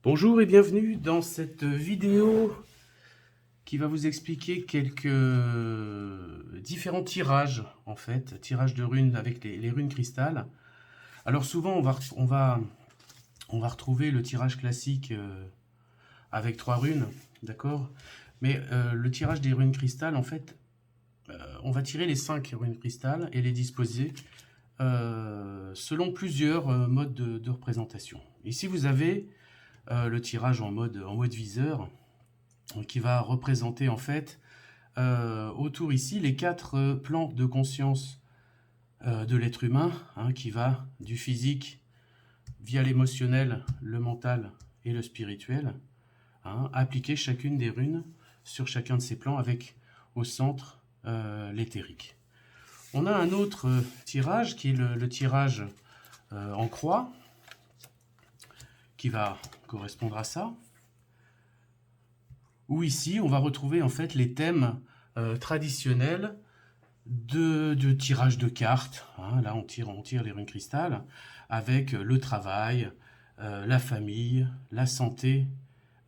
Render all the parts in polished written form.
Bonjour et bienvenue dans cette vidéo qui va vous expliquer quelques différents tirages, en fait, tirages de runes avec les runes cristal. Alors souvent on va retrouver le tirage classique avec 3 runes, d'accord? Mais le tirage des runes cristal, en fait, on va tirer les 5 runes cristal et les disposer selon plusieurs modes de représentation. Ici vous avez le tirage en mode viseur, qui va représenter en fait autour ici les 4 plans de conscience de l'être humain, qui va du physique via l'émotionnel, le mental et le spirituel, appliquer chacune des runes sur chacun de ces plans avec au centre l'éthérique. On a un autre tirage qui est le tirage en croix, qui va correspondre à ça, où ici on va retrouver en fait les thèmes traditionnels de tirage de cartes. Là on tire les runes cristal avec le travail, la famille, la santé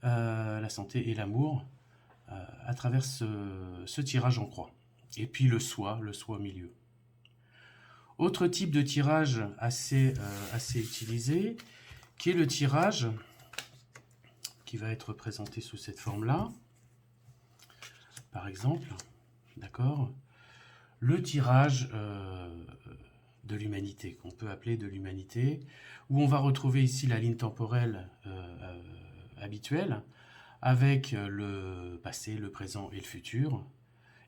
et l'amour à travers ce tirage en croix. Et puis le soi au milieu. Autre type de tirage assez utilisé, qui est le tirage qui va être représenté sous cette forme-là, par exemple, d'accord, le tirage de l'humanité, qu'on peut appeler de l'humanité, où on va retrouver ici la ligne temporelle habituelle, avec le passé, le présent et le futur,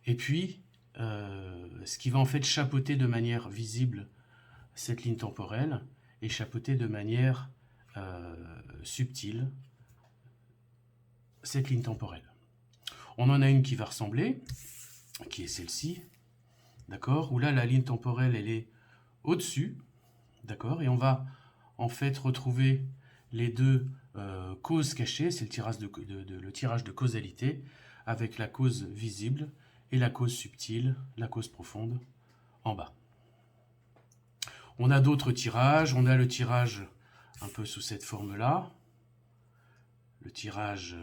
et puis ce qui va en fait chapeauter de manière visible cette ligne temporelle, et chapeauter de manière subtile cette ligne temporelle. On en a une qui va ressembler, qui est celle-ci, d'accord, où là la ligne temporelle elle est au-dessus, d'accord, et on va en fait retrouver les deux causes cachées, c'est le tirage de causalité, avec la cause visible et la cause subtile, la cause profonde, en bas. On a d'autres tirages, on a le tirage un peu sous cette forme-là, le tirage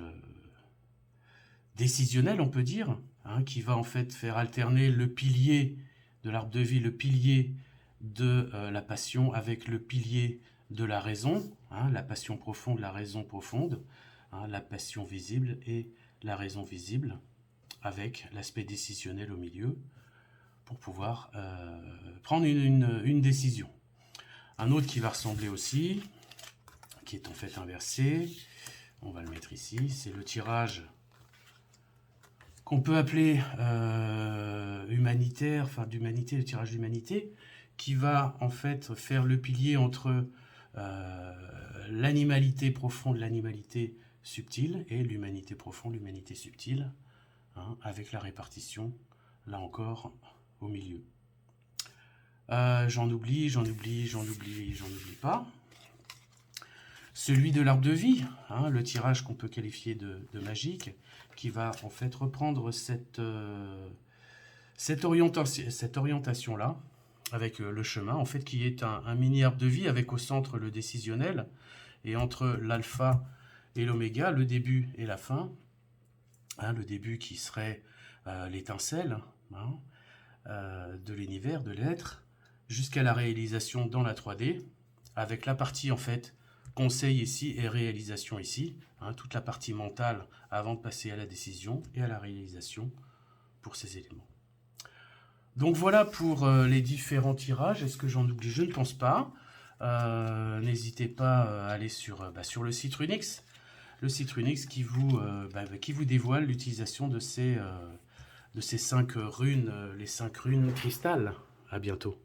décisionnel, on peut dire, qui va en fait faire alterner le pilier de l'arbre de vie, le pilier de la passion avec le pilier de la raison, la passion profonde, la raison profonde, la passion visible et la raison visible, avec l'aspect décisionnel au milieu, pour pouvoir prendre une décision. Un autre qui va ressembler aussi, qui est en fait inversé, on va le mettre ici, c'est le tirage qu'on peut appeler humanitaire, enfin d'humanité, le tirage d'humanité, qui va en fait faire le pilier entre l'animalité profonde, l'animalité subtile, et l'humanité profonde, l'humanité subtile, avec la répartition, là encore, au milieu. J'en oublie pas. Celui de l'arbre de vie, le tirage qu'on peut qualifier de magique, qui va en fait reprendre cette orientation-là, avec le chemin, en fait, qui est un mini arbre de vie, avec au centre le décisionnel, et entre l'alpha et l'oméga, le début et la fin. Le début qui serait l'étincelle de l'univers, de l'être, jusqu'à la réalisation dans la 3D, avec la partie en fait conseil ici et réalisation ici, toute la partie mentale avant de passer à la décision et à la réalisation pour ces éléments. Donc voilà pour les différents tirages. Est-ce que j'en oublie? Je ne pense pas. N'hésitez pas à aller sur le site Runix. Le site Runix qui vous dévoile l'utilisation de ces 5 runes, les 5 runes cristal. À bientôt.